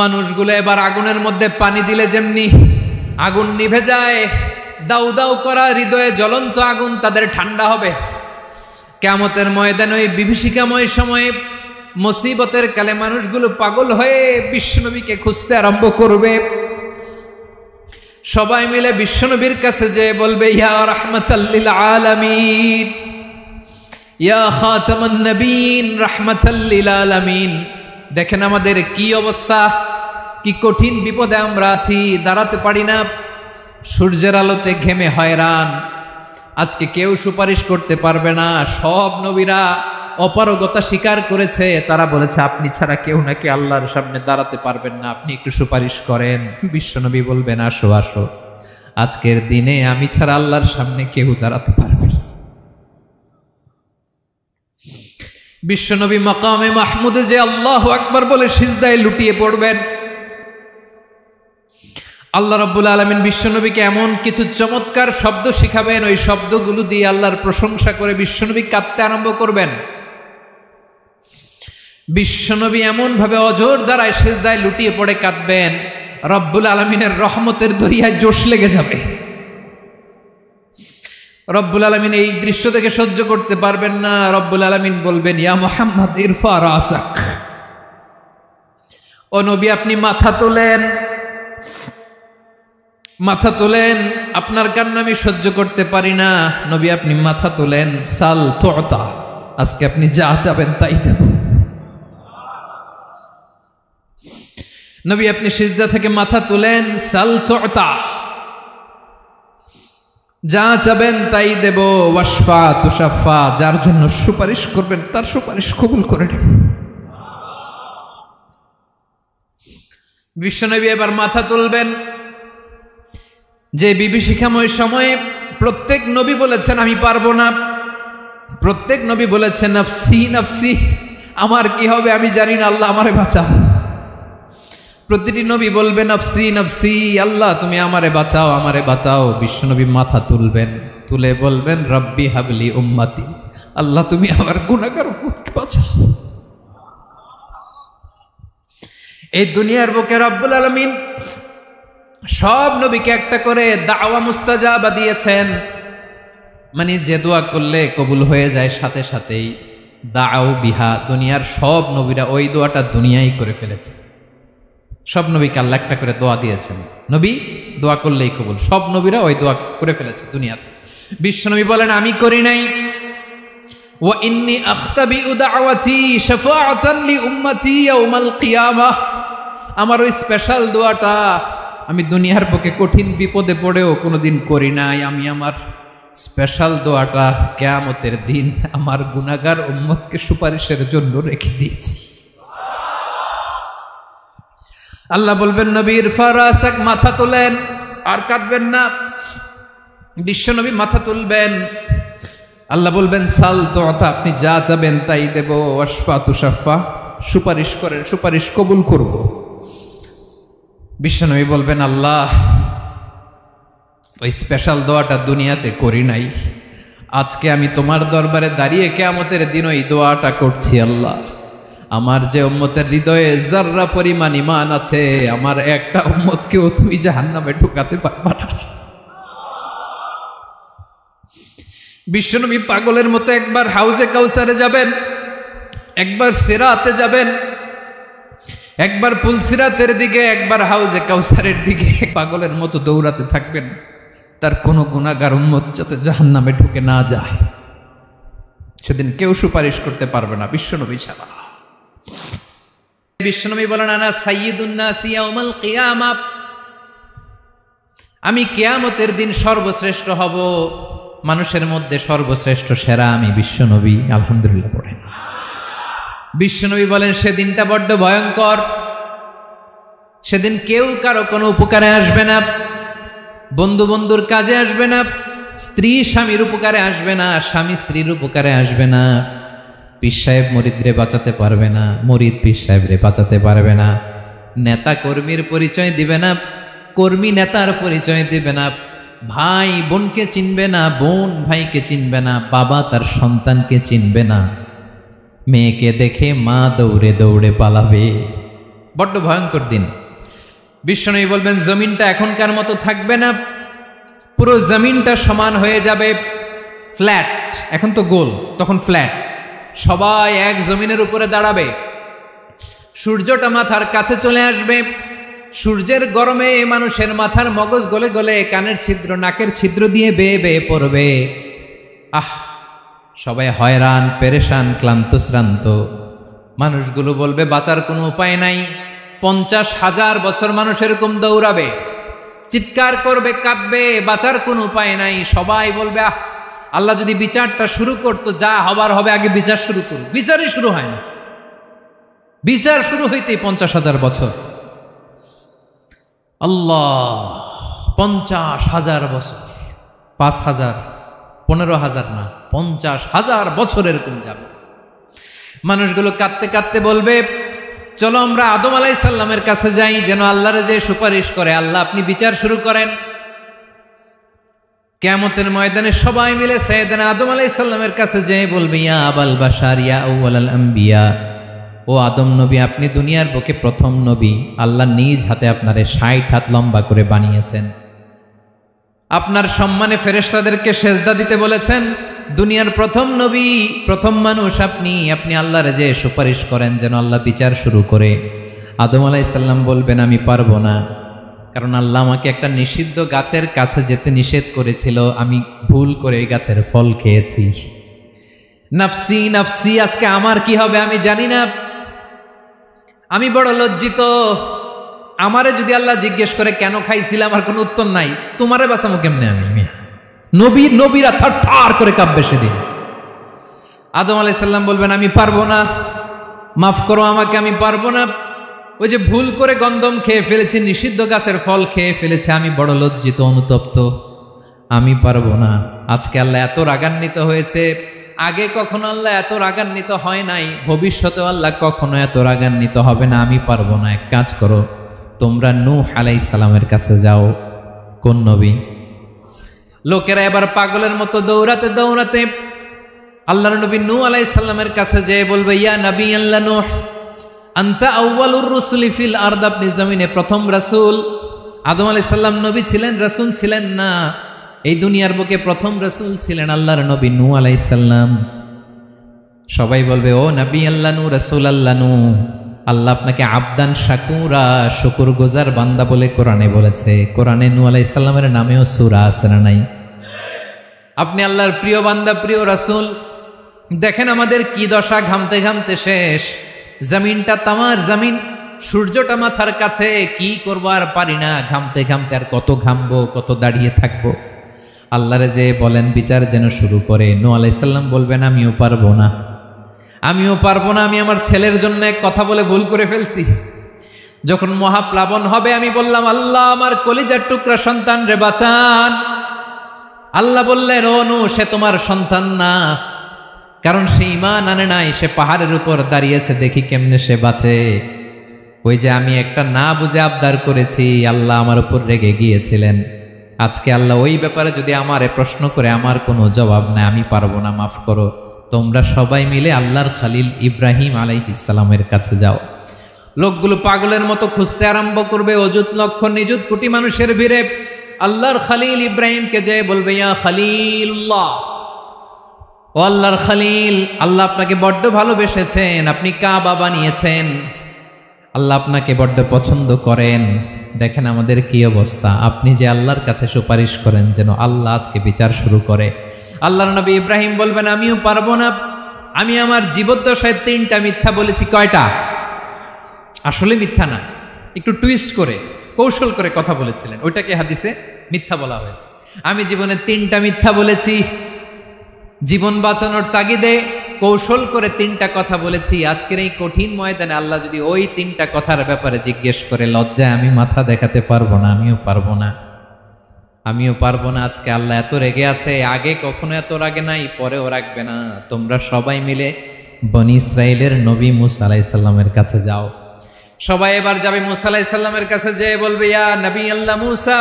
মানুষগুলো এবার আগুনের মধ্যে পানি দিলে যেমনি আগুন নিভে যায়, দাউ দাউ করা হৃদয়ে জ্বলন্ত আগুন তাদের ঠান্ডা হবে। কিয়ামতের ময়দানে ওই বিভীষিকাময় সময়ে মুসিবতের কালে মানুষগুলো পাগল হয়ে বিশ্বনবীকে খুঁজতে আরম্ভ করবে। সবাই মিলে বিশ্বনবীর কাছে যেয়ে বলবে, ইয়া রাহমাতাল লিল আলামিন, ইয়া খাতামান নবীন, রাহমাতাল লিল আলামিন। দেখেন আমাদের কি অবস্থা, কি কঠিন বিপদে আমরা আছি, দাঁড়াতে পারি না, সূর্যের আলোতে ঘেমে হয়রান। আজকে কেউ সুপারিশ করতে পারবে না। সব নবীরা অপারগতা স্বীকার করেছে, তারা বলেছে আপনি ছাড়া কেউ নাকি আল্লাহর সামনে দাঁড়াতে পারবেন না, আপনি একটু সুপারিশ করেন। বিশ্বনবী বলবেন, আসো আসো, আজকের দিনে আমি ছাড়া আল্লাহর সামনে কেউ দাঁড়াতে পারবে না। বিশ্বনবী মাকামে মাহমুদে যে আল্লাহু আকবার বলে সিজদায় লুটিয়ে পড়বেন। আল্লাহ রাব্বুল আলামিন বিশ্বনবীকে এমন কিছু চমৎকার শব্দ শিখাবেন, ওই শব্দগুলো দিয়ে আল্লাহর প্রশংসা করে বিশ্বনবী কাঁদতে আরম্ভ করবেন। বিশ্বনবী এমন ভাবে অজর দ্বারায় সিজদায় লুটিয়ে পড়ে কাঁদবেন, রব্বুল আলামিনের রহমতের দরিয়ায় জোশ লেগে যাবে। রব্বুল আলামিন এই দৃশ্য দেখে সহ্য করতে পারবেন না। রব্বুল আলামিন বলবেন, ইয়া মুহাম্মদ ইরফা রাসাক, ও নবী আপনি মাথা তোলেন, মাথা তোলেন, আপনার কান্না আমি সহ্য করতে পারি না। নবী আপনি মাথা তোলেন, সাল তুতা, আজকে আপনি যা চাবেন তাই দেব। নবী আপনি সিজদা থেকে মাথা তুলেন, সাল তুতা, যা চাবেন তাই দেব। ওয়াশফা তুশাফা, যার জন্য সুপারিশ করবেন তার সুপারিশ কবুল করে নেব। বিশ্বনবী এবার মাথা তুলবেন। যে বিভীষিকাময় সময়ে প্রত্যেক নবী বলেছেন আমি পারবো না, প্রত্যেক নবী বলেছেন নফসি নফসি, আমার কি হবে আমি জানি না, আল্লাহ আমারে বাঁচাও। প্রতিটি নবী বলবেন নফসি নফসি, আল্লাহ তুমি আমারে বাঁচাও, আমারে বাঁচাও। বিশ্বনবী মাথা তুলবেন, তুলে বলবেন রব্বি হাবলি উম্মতি, আল্লাহ তুমি আমার গুনাহগার উম্মতকে বাঁচাও। এই দুনিয়ার বুকে রব্বুল আলামিন সব নবীকে একটা করে দাওয়া মুস্তাজাবা দিয়েছেন, মানে যে দোয়া করলে কবুল হয়ে যায় সাথে সাথেই। দাও বিহা, দুনিয়ার সব নবীরা ওই দোয়াটা দুনিয়ায় করে ফেলেছে। সব নবীকে আল্লাহ একটা করে দোয়া দিয়েছেন, নবী দোয়া করলেই কবুল। সব নবীরা ওই দোয়া করে ফেলেছে দুনিয়াতে। বিশ্বনবী বলেন আমি করি নাই। ওয়া ইন্নী আখতাবিউ দাওয়াতি শাফাআতান লি উম্মতি ইয়াউমাল কিয়ামাহ, আমার ওই স্পেশাল দোয়াটা আমি দুনিয়ার বুকে কঠিন বিপদে পড়েও কোনোদিন করি নাই। আমি আমার স্পেশাল দোয়াটা কিয়ামতের দিন আমার গুনাহগার উম্মতকে সুপারিশের জন্য রেখে দিয়েছি। আল্লাহ বলবেন নবী ইরফা রাসাক, মাথা তোলেন, আর কাঁদবেন না। বিশ্বনবী মাথা তুলবেন, আল্লাহ বলবেন সাল তুতা, আপনি যা চাবেন তাই দেব। ওয়াশফা তুশাফা, সুপারিশ করেন, সুপারিশ কবুল করব। বিশ্বনবী বলবেন আল্লাহ ওই স্পেশাল দোয়াটা দুনিয়াতে করি নাই, আজকে আমি তোমার দরবারে দাঁড়িয়ে কিয়ামতের দিন ওই দোয়াটা করছি। আল্লাহ আমার যে উম্মতের হৃদয়ে যাররা পরিমাণ ঈমান আছে, আমার একটা উম্মতকেও তুই জাহান্নামে ঢুকাতে পারবা না। বিশ্বনবী পাগলের মতো একবার হাউজে কাউসারে যাবেন, একবার সিরাতে যাবেন, একবার পুলসিরাতের দিকে, একবার হাউজে কাউসারের দিকে, পাগলের মতো দৌড়াতে থাকবেন, তার কোনো গুনাহগার উম্মত যাতে জাহান্নামে ঢুকে না যায়। সেদিন কেউ সুপারিশ করতে পারবে না বিশ্বনবী ছাড়া। বিশ্বনবী বলেন আনা সাইয়্যিদুন নাসি ইয়াউমাল কিয়ামা, আমি কিয়ামতের দিন সর্বশ্রেষ্ঠ হব, মানুষের মধ্যে সর্বশ্রেষ্ঠ সেরা আমি বিশ্বনবী। আলহামদুলিল্লাহ পড়েন। বিশ্বনবী বলেন সেদিনটা বড্ড ভয়ঙ্কর, সেদিন কেউ কারো কোনো উপকারে আসবে না, বন্ধু বন্ধুর কাজে আসবে না, স্ত্রী স্বামীর উপকারে আসবে না, স্বামী স্ত্রীর উপকারে আসবে না, পীর সাহেব মুরিদরে বাঁচাতে পারবে না, মুরিদ পীর সাহেবরে বাঁচাতে পারবে না, নেতা কর্মীর পরিচয় দিবে না, কর্মী নেতার পরিচয় দিবে না, ভাই বোনকে চিনবে না, বোন ভাইকে চিনবে না, বাবা তার সন্তানকে চিনবে না, মেয়েকে দেখে মা দৌড়ে দৌড়ে পালাবে, বড্ড ভয়ঙ্কর দিন। বিশ্বনবী বলবেন জমিনটা এখনকার মতো থাকবে না, পুরো জমিনটা সমান হয়ে যাবে, ফ্ল্যাট। এখন তো গোল, তখন ফ্ল্যাট। সবাই এক জমিনের উপরে দাঁড়াবে, সূর্যটা মাথার কাছে চলে আসবে, সূর্যের গরমে মানুষের মাথার মগজ গলে গলে কানের ছিদ্র নাকের ছিদ্র দিয়ে বেয়ে বেয়ে পড়বে। সবাই হয়রান, পেরেশান, ক্লান্ত শ্রান্ত। মানুষগুলো বলবে বাঁচার কোনো উপায় নাই। 50,000 বছর মানুষ এরকম দৌড়াবে, চিৎকার করবে, কাঁদবে, বাঁচার কোনো উপায় নাই। সবাই বলবে আল্লাহ যদি বিচারটা শুরু করতো, যা হবার হবে, আগে বিচার শুরু করুক। বিচারই শুরু হয় না, বিচার শুরু হইতেই 50,000 বছর। আল্লাহ, 50,000 বছর, 5,000, 15,000 না, 50,000 বছর এরকম যাবে। মানুষগুলো কাঁদতে কাঁদতে বলবে চলো আমরা আদম আলাইহিস সালামের কাছে যাই, যেন আল্লাহরে যে সুপারিশ করে, আল্লাহ আপনি বিচার শুরু করেন। কিয়ামতের ময়দানে সবাই মিলে সাইয়েদনা আদম আলাইহিস সালামের কাছে যেয়ে বলবে ইয়া আবাল বাশার ইয়া আউয়ালাল আম্বিয়া, ও আদম নবী, আপনি দুনিয়ার বুকে প্রথম নবী। আল্লাহ নিজ হাতে আপনারে 60 হাত লম্বা করে বানিয়েছেন, আপনার সম্মানে ফেরেশতাদেরকে সেজদা দিতে বলেছেন। দুনিয়ার প্রথম নবী, প্রথম মানুষ আপনি। আপনি আল্লাহরে যে সুপারিশ করেন যেন আল্লাহ বিচার শুরু করে। আদম আলাইহিস সালাম বলবেন আমি পারবো না, কারণ আল্লাহ আমাকে একটা নিষিদ্ধ গাছের কাছে যেতে নিষেধ করেছিল, আমি ভুল করে এই গাছের ফল খেয়েছি। নাফসি নাফসি, আজকে আমার কি হবে আমি জানি না, আমি বড় লজ্জিত। আমারে যদি আল্লাহ জিজ্ঞেস করে কেন খাইছিলাম, আমার কোনো উত্তর নাই। তোমারে বাঁচাবো কেমনে আমি? নবীরা থার থার করে কাঁপবে সেদিন। আদম আলাইহিস সালাম বলবেন আমি পারবো না, মাফ করো আমাকে, আমি পারবো না। ওই যে ভুল করে গন্ধম খেয়ে ফেলেছি, নিষিদ্ধ গাছের ফল খেয়ে ফেলেছে, আমি বড় লজ্জিত, অনুতপ্ত, আমি পারবো না। আজকে আল্লাহ এত রাগান্বিত হয়েছে, আগে কখনো আল্লাহ এত রাগান্বিত হয় নাই, ভবিষ্যতে আল্লাহ কখনো এত রাগান্বিত হবে না। আমি পারবো না। এক কাজ করো, তোমরা নূহ আলাইহিস সালামের কাছে যাও। কোন নবী? লোকেরা এবার পাগলের মতো দৌড়াতে দৌড়াতে আল্লাহর নবী নূহ আলাইহিস সালামের কাছে যেয়ে বলবে ইয়া নবী আল্লাহ নূহ, আনতা আউয়ালুর রুসুলি ফিল আরদ, আপনি জমিনে প্রথম রাসূল। আদম আলাইহিস সালাম নবী ছিলেন, রাসূল ছিলেন না। এই দুনিয়ার বুকে প্রথম রাসূল ছিলেন আল্লাহর নবী নূহ আলাইহিস সালাম। সবাই বলবে ও নবী আল্লাহ নূহ, রাসূল আল্লাহ নূহ, আল্লাহ আপনাকে আবদান শাকুরা, শুকরগুজার বান্দা বলে কোরআনে বলেছে। কোরআনে নূহ আলাইহিস সালামের নামেও সূরা আছে না নাই? আপনি আল্লাহর প্রিয় বান্দা, প্রিয় রাসূল। দেখেন আমাদের কি দশা, ঘামতে ঘামতে শেষ। জমিনটা তামার জমিন, সূর্যটা মাথার কাছে, কি করবো আর পারি না, ঘামতে ঘামতে আর কত ঘামবো, কত দাঁড়িয়ে থাকবো। আল্লাহরে যে বলেন বিচার যেন শুরু করে। নূহ আলাইহিস সালাম বলবেন আমিও পারবো না, আমিও পারবো না। আমি আমার ছেলের জন্য এক কথা বলে ভুল করে ফেলছি। যখন মহাপ্লাবন হবে আমি বললাম আল্লাহ আমার কলিজার টুকরা সন্তান রে বাঁচান। আল্লাহ বললেন ও নূহ, সে তোমার সন্তান না, কারণ সে ঈমান আনে নাই, সে পাহাড়ের উপর দাঁড়িয়েছে, দেখি কেমনে সে বাঁচে। ওই যে আমি একটা না বুঝে আবদার করেছি, আল্লাহ আমার উপর রেগে গিয়েছিলেন। আজকে আল্লাহ ওই ব্যাপারে যদি আমারে প্রশ্ন করে, আমার কোনো জবাব নাই, আমি পারবো না, মাফ করো। তোমরা সবাই মিলে আল্লাহর খালিল ইব্রাহিম আলাইহিস সালামের কাছে যাও। লোকগুলো পাগলের মতো খুঁজতে আরম্ভ করবে, অযুত লক্ষ নিযুত কোটি মানুষের ভিড়ে আল্লাহর খালিল ইব্রাহিমকে যে বলবে ইয়া খালিলুল্লাহ, ও আল্লাহর খালিল, আল্লাহ আপনাকে বড্ড ভালোবেসেছেন, আপনি কাবা বানিয়েছেন, আল্লাহ আপনাকে বড্ড পছন্দ করেন। দেখেন আমাদের কি অবস্থা। আপনি যে আল্লাহর কাছে সুপারিশ করেন যেন আল্লাহ আজকে বিচার শুরু করে। আল্লাহর নবী ইব্রাহিম বলবেন আমিও পারবো না, আমি আমার জীবদ্দশায় 3টা মিথ্যা বলেছি। কয়টা? আসলে মিথ্যা না, একটু টুইস্ট করে কৌশল করে কথা বলেছিলেন, ওইটাকে হাদিসে মিথ্যা বলা হয়েছে। আমি জীবনে 3টা মিথ্যা বলেছি, জীবন বাঁচানোর তাগিদে কৌশল করে 3টা কথা বলেছি। আজকের এই কঠিন ময়দানে আল্লাহ যদি ওই 3টা কথার ব্যাপারে জিজ্ঞেস করে, লজ্জায় আমি মাথা দেখাতে পারবো না, আমিও পারবো না, আমিও পারবো না। আজকে আল্লাহ এত রেগে আছে, আগে কখনো এত রাগে নাই, পরেও রাখবে না। তোমরা সবাই মিলে বনি ইসরাইলের নবী মূসা আলাইহিস সালামের কাছে যাও। সবাই এবার যাবে মূসা আলাইহিস সালামের কাছে, যেয়ে বলবে ইয়া নবী আল্লাহ মূসা,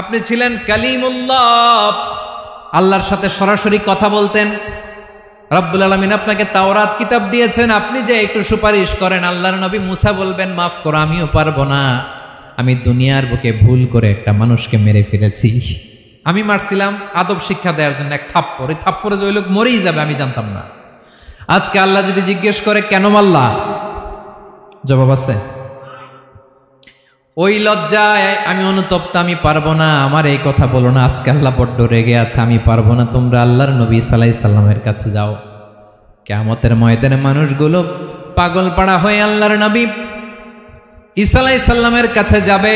আপনি ছিলেন কালিমুল্লাহ, আল্লাহর সাথে সরাসরি কথা বলতেন। রব্বুল আলামিন আপনাকে তাওরাত কিতাব দিয়েছেন, আপনি যে একটু সুপারিশ করেন। আল্লাহর নবী মুসা বলবেন, মাফ করো, আমিও পারবো না, আমি দুনিয়ার বুকে ভুল করে একটা মানুষকে মেরে ফেলেছি। আমি মারছিলাম আদব শিক্ষা দেওয়ার জন্য এক থাপ্পড়, এই থাপ্পড়ে যে ওই লোক মরেই যাবে আমি জানতাম না। আজকে আল্লাহ যদি জিজ্ঞেস করে কেন মারলা, জবাব আছে? ওই লজ্জায় আমি অনুতপ্ত, আমি পারবো না, আমার এই কথা বলো না। আজকে আল্লাহ বড্ড রেগে আছে, আমি পারবো না, তোমরা আল্লাহর নবী ঈসা আলাইহিস সালামের কাছে যাও। কিয়ামতের ময়দানে মানুষগুলো পাগল পাড়া হয়ে আল্লাহর নবী ঈসা আলাইহিস সালামের কাছে যাবে,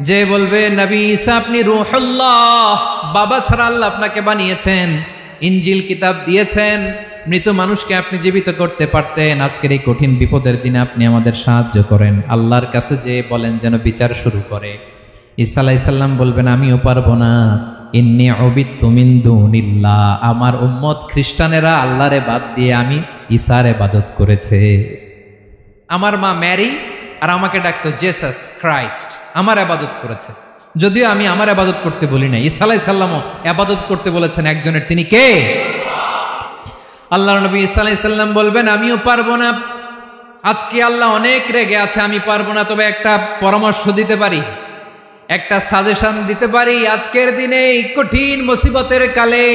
যে বলবে, নবী ঈসা আপনি রূহুল্লাহ, বাবা ছাড়া আল্লাহ আপনাকে বানিয়েছেন, ইনজিল কিতাব দিয়েছেন, মৃত মানুষকে আপনি জীবিত করতে পারতেন, আজকের এই কঠিন বিপদের দিনে আপনি আমাদের সাহায্য করেন। আল্লাহর কাছে যে বলেন যেন বিচার শুরু করে। ঈসা আলাইহিস সালাম বলবেন, আমিও পারবো না, ইন্নী উবিদতু মিন দুনিল্লাহ, আমার উম্মত খ্রিস্টানেরা আল্লাহরে বাদ দিয়ে আমি ঈসার ইবাদত করেছে। আমার মা ম্যারি আর আমাকে ডাকতো জেসাস ক্রাইস্ট, আমার ইবাদত করেছে, যদিও আমি আমার ইবাদত করতে বলি না। ঈসা আলাইহিস সালামও ইবাদত করতে বলেছেন একজনের, তিনি কে? আল্লাহর নবী ঈসা আলাইহিস সালাম বলবেন, আমিও পারবো না, আজকে আল্লাহ অনেক রেগে আছে, আমি পারবো না, তবে একটা পরামর্শ দিতে পারি, একটা সাজেশন দিতে পারি। আজকের দিনে এই কঠিন মুসিবতের কালে,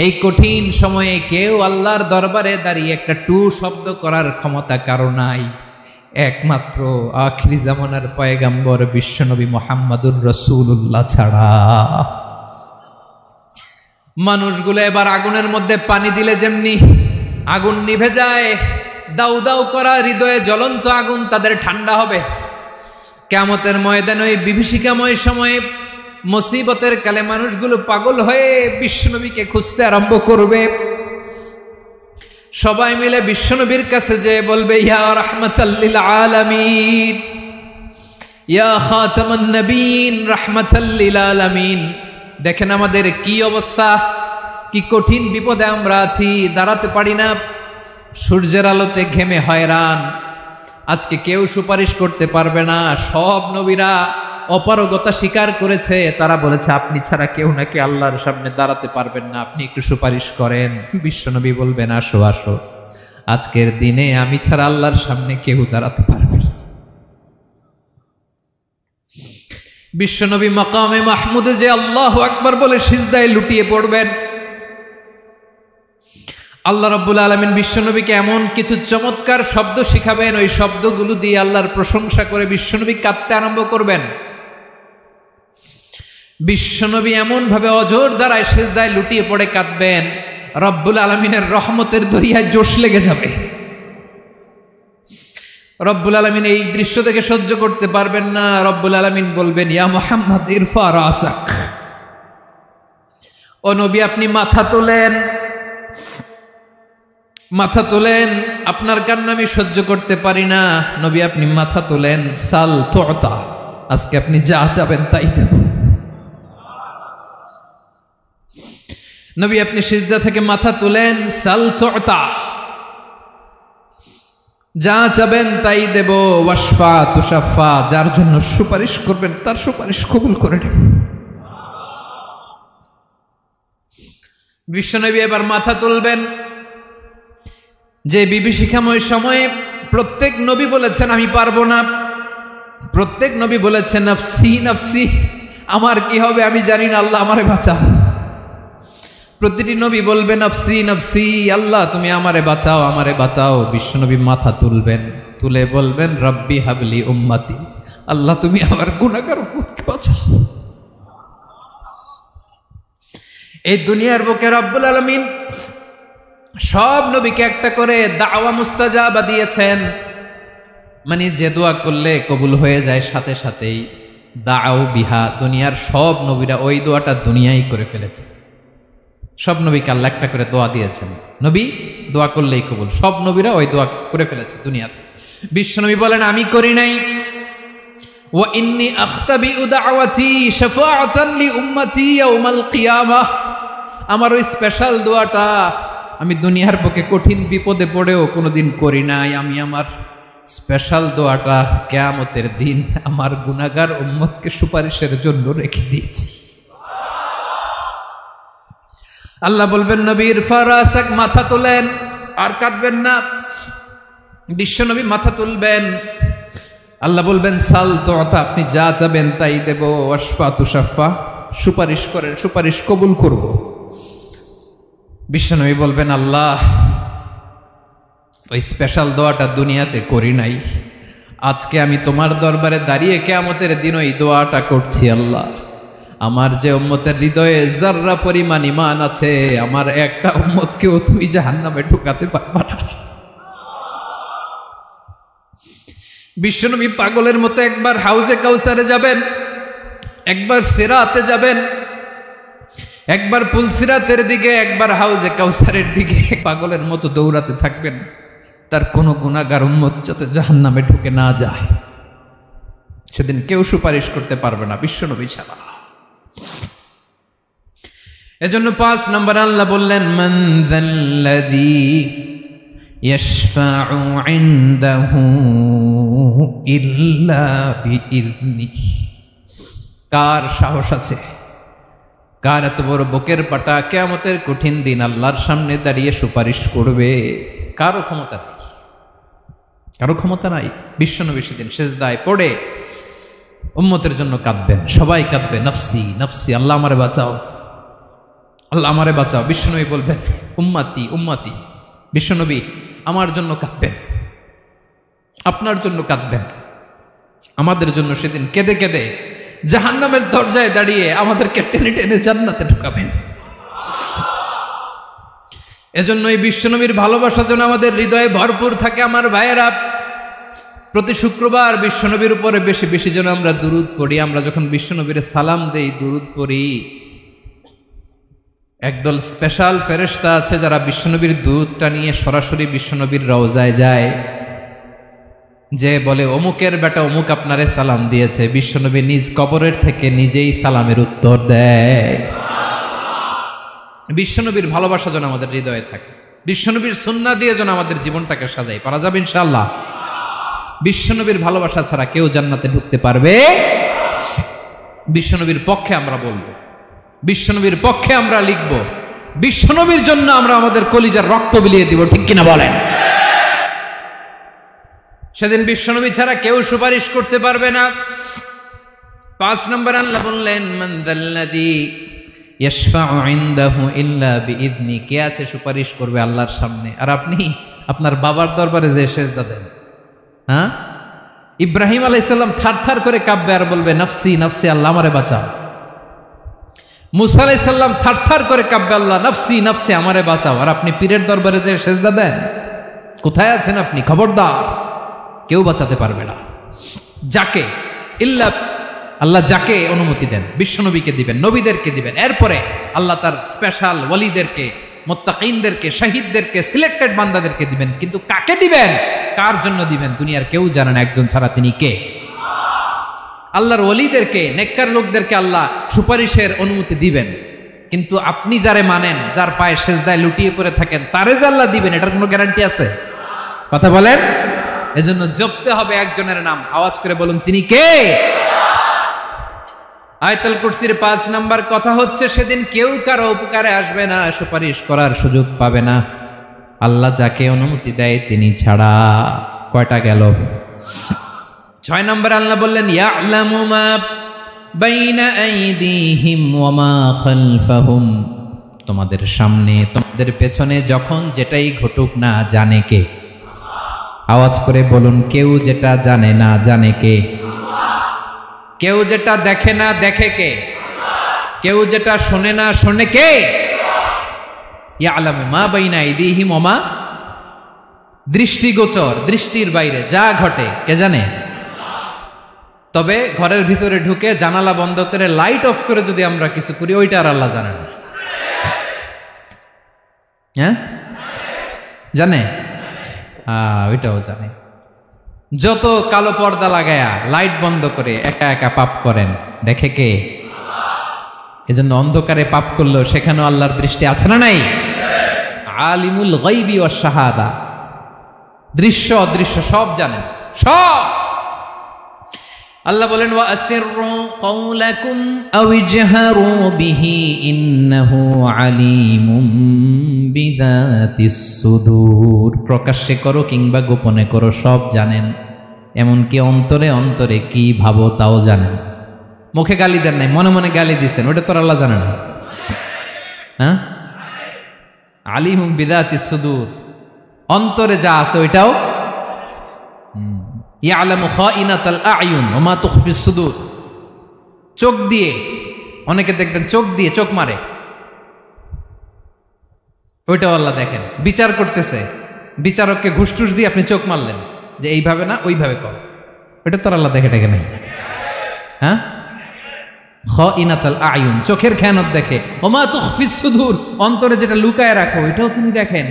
এই কঠিন সময়ে কেউ আল্লাহর দরবারে দাঁড়িয়ে একটা টু শব্দ করার ক্ষমতা কারো নাই, একমাত্র আখিরি জামানার পয়গাম্বর বিশ্বনবী মুহাম্মদুর রাসূলুল্লাহ ছাড়া। মানুষগুলো এবার আগুনের মধ্যে পানি দিলে যেমনি আগুন নিভে যায়, দাউ দাউ করা হৃদয়ে জ্বলন্ত আগুন তাদের ঠান্ডা হবে। কিয়ামতের ময়দানে ওই বিভীষিকাময় সময়ে মুসিবতের কালে মানুষগুলো পাগল হয়ে বিশ্বনবীকে খুঁজতে আরম্ভ করবে। সবাই মিলে বিশ্বনবীর কাছে যেয়ে বলবে, ইয়া রাহমাতাল লিল আলামিন, ইয়া খাতামান নবীন, রাহমাতাল লিল আলামিন, দেখেন আমাদের কি অবস্থা, কি কঠিন বিপদে আমরা আছি, দাঁড়াতে পারি না, সূর্যের আলোতে ঘেমে হয়রান, আজকে কেউ সুপারিশ করতে পারবে না। সব নবীরা অপারগতা স্বীকার করেছে, তারা বলেছে আপনি ছাড়া কেউ নাকি আল্লাহর সামনে দাঁড়াতে পারবেন না, আপনি একটু সুপারিশ করেন। বিশ্বনবী বলবেন, আসো আসো, আজকের দিনে আমি ছাড়া আল্লাহর সামনে কেউ দাঁড়াতে পারবে না। বিশ্বনবী মাকামে মাহমুদে যে আল্লাহু আকবার বলে সিজদায় লুটিয়ে পড়বেন। আল্লাহ রাব্বুল আলামিন বিশ্বনবীকে এমন কিছু চমৎকার শব্দ শিখাবেন, ওই শব্দগুলো দিয়ে আল্লাহর প্রশংসা করে বিশ্বনবী কাঁদতে আরম্ভ করবেন। বিশ্বনবী এমন ভাবে অজর দ্বারায় সিজদায় লুটিয়ে পড়ে কাঁদবেন, রব্বুল আলামিনের রহমতের দরিয়ায় জোশ লেগে যাবে। রব্বুল আলামিন এই দৃশ্য থেকে সহ্য করতে পারবেন না। রব্বুল আলামিন বলবেন, ইয়া মুহাম্মদ ইরফা রাসাক, ও নবী আপনি মাথা তোলেন, মাথা তোলেন, আপনার কান্না আমি সহ্য করতে পারি না। নবী আপনি মাথা তোলেন, সাল তুতা, আজকে আপনি যা চাবেন তাই দেব। নবী আপনি সিজদা থেকে মাথা তুলেন, সাল তুতা, যা চাবেন তাই দেব। ওয়াশফা তুশাফা, যার জন্য সুপারিশ করবেন তার সুপারিশ কবুল করে নেব। বিশ্বনবী এবার মাথা তুলবেন। যে বিভীষিকাময় সময়ে প্রত্যেক নবী বলেছেন আমি পারবো না, প্রত্যেক নবী বলেছেন নফসি নফসি, আমার কি হবে আমি জানি না, আল্লাহ আমারে বাঁচাও। প্রতিটি নবী বলবেন নফসি নফসি, আল্লাহ তুমি আমারে বাঁচাও, আমারে বাঁচাও। বিশ্বনবী মাথা তুলবেন, তুলে বলবেন রব্বি হাবলি উম্মতি, আল্লাহ তুমি আমার গুনাহগার উম্মতকে বাঁচাও। এই দুনিয়ার বুকে রব্বুল আলামিন সব নবীকে একটা করে দাওয়া মুস্তাজাবা দিয়েছেন, মানে যে দোয়া করলে কবুল হয়ে যায় সাথে সাথেই। দাও বিহা, দুনিয়ার সব নবীরা ওই দোয়াটা দুনিয়ায় করে ফেলেছে। সব নবীকে আল্লাহ একটা করে দোয়া দিয়েছেন, নবী দোয়া করলেই কবুল, সব নবীরা ওই দোয়া করে ফেলেছে দুনিয়াতে। বিশ্বনবী বলেন আমি করি নাই। ওয়া ইন্নী আখতাবিউ দাওয়াতি শাফাআতান লি উম্মতি ইয়াউমাল কিয়ামাহ, আমার ওই স্পেশাল দোয়াটা আমি দুনিয়ার বুকে কঠিন বিপদে পড়েও কোনোদিন করি নাই। আমি আমার স্পেশাল দোয়াটা কিয়ামতের দিন আমার গুনাহগার উম্মতকে সুপারিশের জন্য রেখে দিয়েছি। আল্লাহ বলবেন নবীর ফারাসাক, মাথা তোলেন, আর কাটবেন না। বিশ্বনবী মাথা তুলবেন। আল্লাহ বলবেন সাল তুতা, আপনি যা চাবেন তাই দেব। ওয়াশফা তুশাফা, সুপারিশ করেন, সুপারিশ কবুল করব। বিশ্বনবী বলবেন আল্লাহ, ওই স্পেশাল দোয়াটা দুনিয়াতে করি নাই, আজকে আমি তোমার দরবারে দাঁড়িয়ে কিয়ামতের দিন ওই দোয়াটা করছি। আল্লাহ, আমার যে উম্মতের হৃদয়ে যাররা পরিমাণ ঈমান আছে, আমার একটা উম্মতকেও তুই জাহান্নামে ঢুকাতে পারবা না। বিশ্বনবী পাগলের মতো একবার হাউজে কাউসারে যাবেন, একবার সিরাতে যাবেন, একবার পুলসিরাতের দিকে, একবার হাউজে কাউসারের দিকে পাগলের মতো দৌড়াতে থাকবেন। তার কোনো গুনাহগার উম্মত যাতে জাহান্নামে ঢুকে না যায়। সেদিন কেউ সুপারিশ করতে পারবে না বিশ্বনবী ছাড়া। এজন্য 5 নম্বর আল্লাহ বললেন মান যাল্লাযী ইয়াশফাউ ইনদাহু ইল্লা বিইযনিহি। কার সাহস আছে, কার এত বড় বুকের পাটা কিয়ামতের কঠিন দিন আল্লাহর সামনে দাঁড়িয়ে সুপারিশ করবে? কারো ক্ষমতা নাই, কারো ক্ষমতা নাই। বিশ্বনবী সেদিন সেজদায় পড়ে উম্মতের জন্য কাঁদবেন, সবাই কাঁদবে, নফসি নফসি, আল্লাহ আমারে বাঁচাও, আল্লাহ আমারে বাঁচাও। বিশ্বনবী বলবেন উম্মতি উম্মতি। বিশ্বনবী আমার জন্য কাঁদবেন, আপনার জন্য কাঁদবেন, আমাদের জন্য সেদিন কেঁদে কেঁদে জাহান্নামের দরজায় দাঁড়িয়ে আমাদেরকে টেনে টেনে জান্নাতে ঢুকাবেন। এজন্য এই বিশ্বনবীর ভালোবাসা যেন আমাদের হৃদয়ে ভরপুর থাকে। আমার ভাইয়েরা, প্রতি শুক্রবার বিশ্বনবীর উপরে বেশি বেশি যেন আমরা দুরূদ পড়ি। আমরা যখন বিশ্বনবীর সালাম দেই, দুরূদ পড়ি, একদল স্পেশাল ফেরেশতা আছে যারা বিশ্বনবীর দুধটা নিয়ে সরাসরি বিশ্বনবীর রওজায় যায়, যে বলে অমুকের বেটা অমুক আপনারে সালাম দিয়েছে। বিশ্বনবী নিজ কবরের থেকে নিজেই সালামের উত্তর দেয়। বিশ্বনবীর ভালোবাসা যেন আমাদের হৃদয়ে থাকে, বিশ্বনবীর সুন্নাহ দিয়ে যেন আমাদের জীবনটাকে সাজাই। পারা যাবে ইনশাআল্লাহ। বিশ্বনবীর ভালোবাসা ছাড়া কেউ জান্নাতে ঢুকতে পারবে? বিশ্বনবীর পক্ষে আমরা বলবো, বিশ্বনবীর পক্ষে আমরা লিখব, বিশ্বনবীর জন্য আমরা আমাদের কলিজার রক্ত বিলিয়ে দিব, ঠিক কিনা বলেন? সেদিন বিশ্বনবী ছাড়া কেউ সুপারিশ করতে পারবে না। 5 নম্বর আল্লাহ বললেন মান যাল্লাযী ইয়াশফাউ ইনদাহু ইল্লা বিইযনি। কে আছে সুপারিশ করবে আল্লাহর সামনে? আর আপনি আপনার বাবার দরবারে যে সেজদা দেন, হ্যাঁ, ইব্রাহিম আলাইহিস সালাম থারথার করে কাঁপবে আর বলবে নফসি নফসি, আল্লাহ আমারে বাঁচাও। মুসা আলাইহিস সালাম থারথার করে কাঁপবে, আল্লাহ নফসি নফসি, আমারে বাঁচাও। আর আপনি পীরের দরবারে যে সেজদা দেন, কোথায় আছেন আপনি? খবরদার, কেউ বাঁচাতে পারবে না। যাকে ইল্লা আল্লাহ যাকে অনুমতি দেন, বিশ্বনবীকে দিবেন, নবীদেরকে দিবেন, এরপরে আল্লাহ তার স্পেশাল ওয়ালিদেরকে, মুত্তাকিনদেরকে, শহীদদেরকে, সিলেক্টেড বান্দাদেরকে দিবেন। কিন্তু কাকে দিবেন, কার জন্য দিবেন, দুনিয়ার কেউ জানে না। একজন ছাড়া, তিনি কে? আল্লাহর ওয়ালিদেরকে, নেককার লোকদেরকে আল্লাহ সুপারিশের অনুমতি দিবেন। কিন্তু আপনি যারে মানেন, যার পায়ে সেজদায় লুটিয়ে পড়ে থাকেন, তারে যে আল্লাহ দিবেন, এটার কোনো গ্যারান্টি আছে? কথা বলেন। এজন্য জপতে হবে একজনের নাম, আওয়াজ করে বলুন, তিনি কে? আয়াতুল কুরসির 5 নাম্বার কথা হচ্ছে সেদিন কেউ কারো উপকারে আসবে না, সুপারিশ করার সুযোগ পাবে না, আল্লাহ যাকে অনুমতি দেয় তিনি ছাড়া। কয়টা গেল? 6 নাম্বার আল্লাহ বললেন ইয়ালামু মা বাইনা আইদিহিম ওয়া মা খালফাহুম। তোমাদের সামনে, তোমাদের পেছনে যখন যেটাই ঘটুক না, জানে কে? আওয়াজ করে বলুন, কেউ যেটা জানে না, জানে কে? কেউ যেটা দেখে না, দেখে কে? কেউ যেটা শোনে না, শোনে কে? ইয়ালামু মা বাইনা আইদিহিম ওয়া মা, দৃষ্টিগোচর, দৃষ্টির বাইরে যা ঘটে কে জানে? তবে ঘরের ভিতরে ঢুকে জানালা বন্ধ করে লাইট অফ করে যদি আমরা কিছু করি, ওইটা আর আল্লাহ জানে না। হ্যাঁ, জানে? ওইটাও জানে। যত কালো পর্দা লাগায়া লাইট বন্ধ করে একা একা পাপ করেন, দেখে কে? এজন্য অন্ধকারে পাপ করলেও সেখানেও আল্লাহর দৃষ্টি আছে না নাই? আলিমুল গায়বি ওয়াশ শাহাদা, দৃশ্য অদৃশ্য সব জানেন, সব। আল্লাহ বলেন ওয়া আসিররু কাওলাকুম আও ইজহারু বিহি ইন্নাহু আলিমুম বিযাতিস সুদূর। প্রকাশ্যে করো কিংবা গোপনে করো সব জানেন, এমনকি অন্তরে অন্তরে কি ভাবো তাও জানেন। মুখে গালি দেন নাই, মনে মনে গালি দিচ্ছেন, ওটা তো আল্লাহ জানে না। হ্যাঁ, আলিমুম বিযাতিস সুদূর, অন্তরে যা আছে ওইটাও ইয়ালামু খাইনাতাল আয়ুন ওয়া মা তুখফিস সুদূর। চোখ দিয়ে, অনেকে দেখবেন চোখ দিয়ে চোখ মারে, ওইটাও আল্লাহ দেখেন। বিচার করতেছে, বিচারককে ঘুষ টুস দিয়ে আপনি চোখ মারলেন যে এইভাবে না ওইভাবে কর, ওইটা তো আল্লাহ দেখে দেখে নাই। হ্যাঁ, খাইনাতাল আয়ুন, চোখের খেয়ানত দেখে। ওয়া মা তুখফিস সুদূর, অন্তরে যেটা লুকায় রাখো ওইটাও তিনি দেখেন।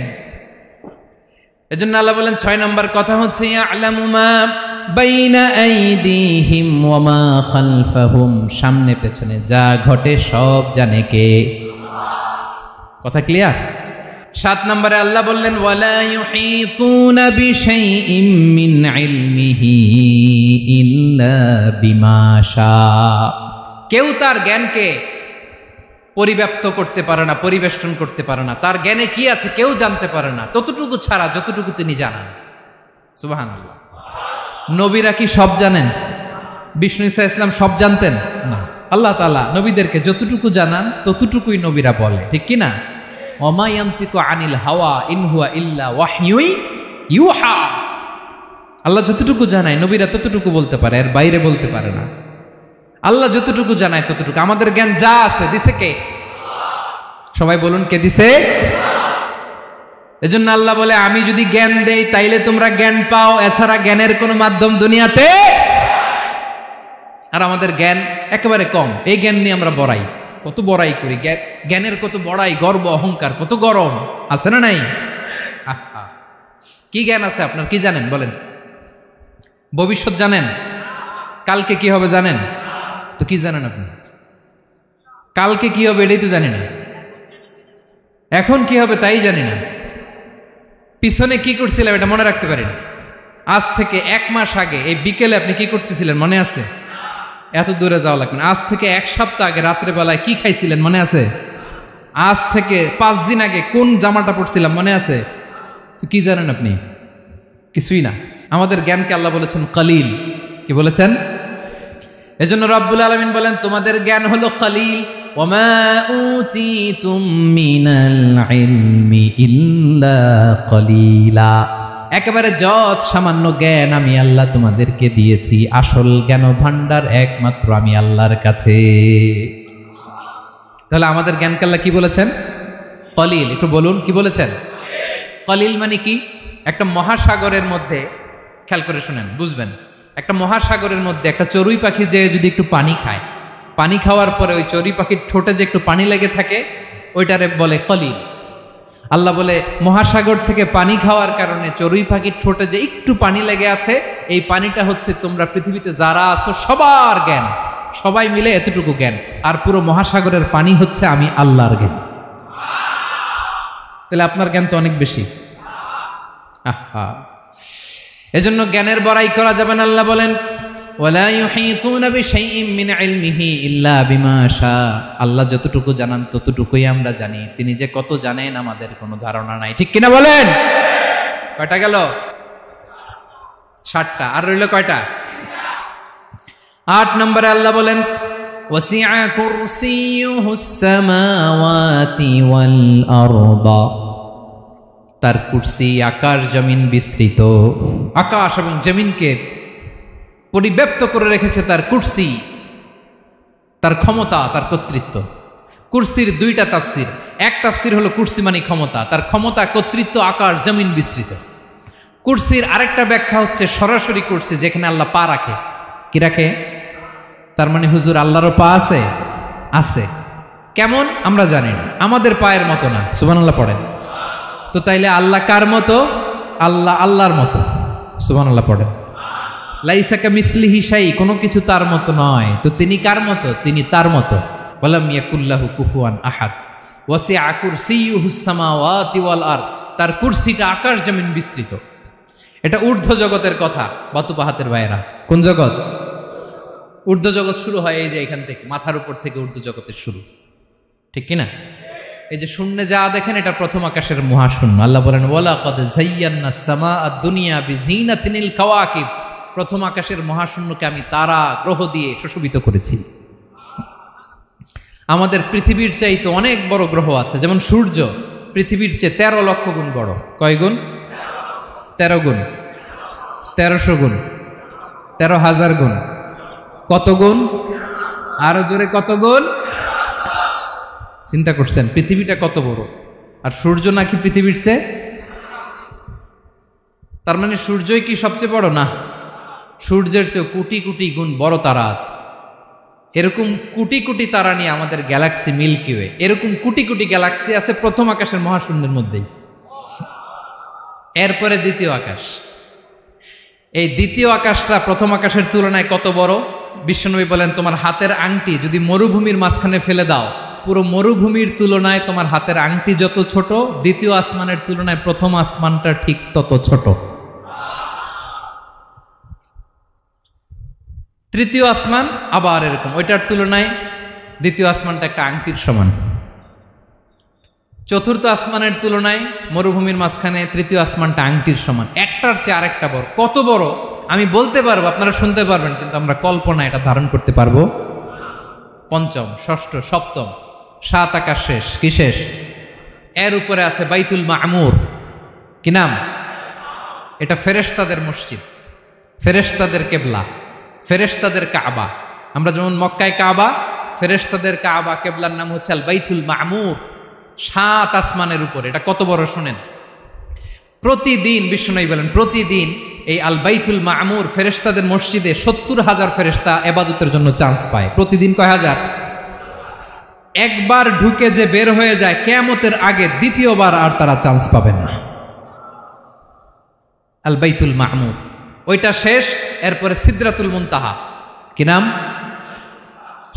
এজন্য আল্লাহ বলেন 6 নম্বর কথা হচ্ছে ইয়ালামু মা বাইনা আইদিহিম ওয়া মা খালফাহুম, সামনে পেছনে যা ঘটে সব জানে কে? কথা ক্লিয়ার? 7 নম্বরে আল্লাহ বললেন ওয়ালা ইউহিতুনা বিশাইইম মিন ইলমিহি ইল্লা বিমা শা। কেউ তার জ্ঞানকে পরিব্যাপ্ত করতে পারে না, পরিবেষ্টন করতে পারে না। তার জ্ঞানে কি আছে কেউ জানতে পারে না, ততটুকু ছাড়া যতটুকু তিনি জানান। সুবহানাল্লাহ। নবীরা কি সব জানেন? বিষ্ণু ঈসা ইসলাম সব জানতেন না। আল্লাহ তাআলা নবীদেরকে যতটুকু জানান ততটুকুই নবীরা বলে, ঠিক কি না? ওমা ইয়ানতিকু আনিল হাওয়া ইন হুয়া ইল্লা ওয়াহয়ুন ইউহা। আল্লাহ যতটুকু জানায় নবীরা ততটুকু বলতে পারে, এর বাইরে বলতে পারে না। আল্লাহ যতটুকু জানায় ততটুকু। আমাদের জ্ঞান যা আছে দিছে কে? সবাই বলুন, কে দিছে? এজন্য আল্লাহ বলে আমি যদি জ্ঞান দেই তাইলে তোমরা জ্ঞান পাও, এছাড়া জ্ঞানের কোনো মাধ্যম দুনিয়াতে। আর আমাদের জ্ঞান একেবারে কম, এই জ্ঞান নিয়ে আমরা বড়াই, কত বড়াই করি, জ্ঞানের কত বড়াই, গর্ব অহংকার, কত গরম আছে না নাই? আহা, কি জ্ঞান আছে আপনার? কি জানেন বলেন? ভবিষ্যৎ জানেন? কালকে কি হবে জানেন? তো কি জানেন আপনি? কালকে কি হবে এটাই তো জানি না, এখন কি হবে তাই জানি না, পিছনে কি করছিলাম এটা মনে রাখতে পারি না। আজ থেকে 1 মাস আগে এই বিকেলে আপনি কি করতেছিলেন মনে আছে? এত দূরে যাওয়া লাগবে না। আজ থেকে 1 সপ্তাহ আগে রাত্রে বেলায় কি খাইছিলেন মনে আছে? আজ থেকে 5 দিন আগে কোন জামাটা পরছিলাম মনে আছে? তো কি জানেন আপনি? কিছুই না। আমাদের জ্ঞানকে আল্লাহ বলেছেন কলিল। কি বলেছেন? এজন্য রব্বুল আলামিন বলেন তোমাদের জ্ঞান হলো কলিল। ওমা উতিতুম মিনাল ইলমি ইল্লা কলিলা। একেবারে যত সামান্য জ্ঞান আমি আল্লাহ তোমাদেরকে দিয়েছি, আসল জ্ঞান ভান্ডার একমাত্র আমি আল্লাহর কাছে। তাহলে আমাদের জ্ঞানকে আল্লাহ কি বলেছেন? কলিল। একটু বলুন কি বলেছেন? কলিল মানে কি? একটা মহাসাগরের মধ্যে, খেয়াল করে শুনেন বুঝবেন, একটা মহাসাগরের মধ্যে একটা চড়ুই পাখি যে যদি একটু পানি খায়, পানি খাওয়ার পরে ওই চড়ুই পাখির ঠোঁটে যে একটু পানি লেগে থাকে ওইটারে বলে কলিল। আল্লাহ বলে মহাসাগর থেকে পানি খাওয়ার কারণে চড়ুই পাখির ঠোঁটে যে একটু পানি লেগে আছে, এই পানিটা হচ্ছে তোমরা পৃথিবীতে যারা আছো সবার জ্ঞান, সবাই মিলে এতটুকু জ্ঞান, আর পুরো মহাসাগরের পানি হচ্ছে আমি আল্লাহর জ্ঞান। তাহলে আপনার জ্ঞান তো অনেক বেশি। আহা, এজন্য জ্ঞানের বড়াই করা যাবে না। আল্লাহ বলেন ওয়ালা ইউহিতুনা বিশাইইম মিন ইলমিহি ইল্লা বিমা শা। আল্লাহ যতটুকু জানান ততটুকুই আমরা জানি, তিনি যে কত জানেন আমাদের কোনো ধারণা নাই, ঠিক কিনা বলেন? কয়টা গেল? 7টা। আর রইল কয়টা? 8 নম্বরে আল্লাহ বলেন ওয়াসিআ কুরসিয়ুহুস সামাওয়াতি ওয়াল আরদা। তার কুরসি আকাশ জমিন বিস্তৃত, আকাশ এবং জমিনকে পরিব্যাপ্ত করে রেখেছে তার কুরসি, তার ক্ষমতা, তার কর্তৃত্ব। কুরসির 2টা তাফসির। এক তাফসির হলো কুরসি মানে ক্ষমতা, তার ক্ষমতা, কর্তৃত্ব, আকাশ জমিন বিস্তৃত। কুরসির আরেকটা ব্যাখ্যা হচ্ছে সরাসরি কুরসি, যেখানে আল্লাহ পা রাখে। কি রাখে? তার মানে হুজুর আল্লাহরও পা আছে? আছে। কেমন আমরা জানি না, আমাদের পায়ের মতো না। সুবহানাল্লাহ পড়েন তো। তাইলে আল্লাহ কার মতো? আল্লাহ আল্লাহর মতো। সুবহানাল্লাহ পড়েন। লাইসা কামিসলিহি শাই, কোনো কিছু তার মতো নয়। তো তিনি কার মতো? তিনি তার মতো। ওয়ালাম ইয়াকুল্লাহু কুফুয়ান আহাদ। ওয়াসিআ কুরসিয়ুহুস সামাওয়াতি ওয়াল আরদ। তার কুরসিটা আকাশ জমিন বিস্তৃত। এটা ঊর্ধ্ব জগতের কথা, বাতুপাহাতের ভাইয়েরা। কোন জগৎ? ঊর্ধ্ব জগৎ শুরু হয় এই যে এখান থেকে, মাথার উপর থেকে ঊর্ধ্ব জগতের শুরু, ঠিক কিনা? এই যে শূন্যে যা দেখেন এটা প্রথম আকাশের মহাশূন্য। আল্লাহ বলেন ওয়ালাকাদ যায়্যানাস সামাআদ দুনিয়া বিজিনাতিনিল কাওয়াকিব, প্রথম আকাশের মহাশূন্যকে আমি তারা গ্রহ দিয়ে সুশোভিত করেছি। আমাদের পৃথিবীর চাইতে অনেক বড় গ্রহ আছে, যেমন সূর্য পৃথিবীর চেয়ে 13 লক্ষ গুণ বড়। কয় গুণ? 13 গুণ, 1300 গুণ, 13,000 গুণ। কত গুণ? আরো জোরে কত গুণ? চিন্তা করছেন পৃথিবীটা কত বড়, আর সূর্য নাকি পৃথিবীর চেয়ে? তার মানে সূর্যই কি সবচেয়ে বড়? না, সূর্যের চেয়ে কোটি কোটি গুণ বড় তারা আছে। এরকম কোটি কোটি তারা নিয়ে আমাদের গ্যালাক্সি মিল্কি ওয়ে, এরকম কোটি কোটি গ্যালাক্সি আছে প্রথম আকাশের মহাশূন্যের মধ্যেই। এরপরে দ্বিতীয় আকাশ। এই দ্বিতীয় আকাশটা প্রথম আকাশের তুলনায় কত বড়? বিশ্বনবী বলেন তোমার হাতের আংটি যদি মরুভূমির মাঝখানে ফেলে দাও, পুরো মরুভূমির তুলনায় তোমার হাতের আংটি যত ছোট, দ্বিতীয় আসমানের তুলনায় প্রথম আসমানটা ঠিক তত ছোট। তৃতীয় আসমান আবার এরকম, ওইটার তুলনায় দ্বিতীয় আসমানটা একটা আংটির সমান। চতুর্থ আসমানের তুলনায় মরুভূমির মাঝখানে তৃতীয় আসমানটা আংটির সমান। একটার চেয়ে আরেকটা বড়। কত বড় আমি বলতে পারবো, আপনারা শুনতে পারবেন, কিন্তু আমরা কল্পনা এটা ধারণ করতে পারবো? পঞ্চম, ষষ্ঠ, সপ্তম, 7 আকাশ শেষ। কি শেষ? এর উপরে আছে বাইতুল মামুর। কি নাম? এটা ফেরেশতাদের মসজিদ, ফেরেশতাদের কেবলা, ফেরেশতাদের কাবা। আমরা যেমন মক্কায় কাবা, ফেরেশতাদের কাবা কেবলার নাম হচ্ছে আল বাইতুল মামুর। 7 আসমানের উপরে। এটা কত বড় শোনেন। প্রতিদিন বিশ্বনবী বলেন প্রতিদিন এই আল বাইতুল মামুর ফেরেশতাদের মসজিদে 70,000 ফেরেশতা ইবাদতের জন্য চান্স পায়। প্রতিদিন কয় হাজার? একবার ঢুকে যে বের হয়ে যায় কিয়ামতের আগে দ্বিতীয়বার আর তারা চান্স পাবে না। আল বাইতুল মামুর ওইটা শেষ। এরপরে সিদরাতুল মুনতাহা। কি নাম?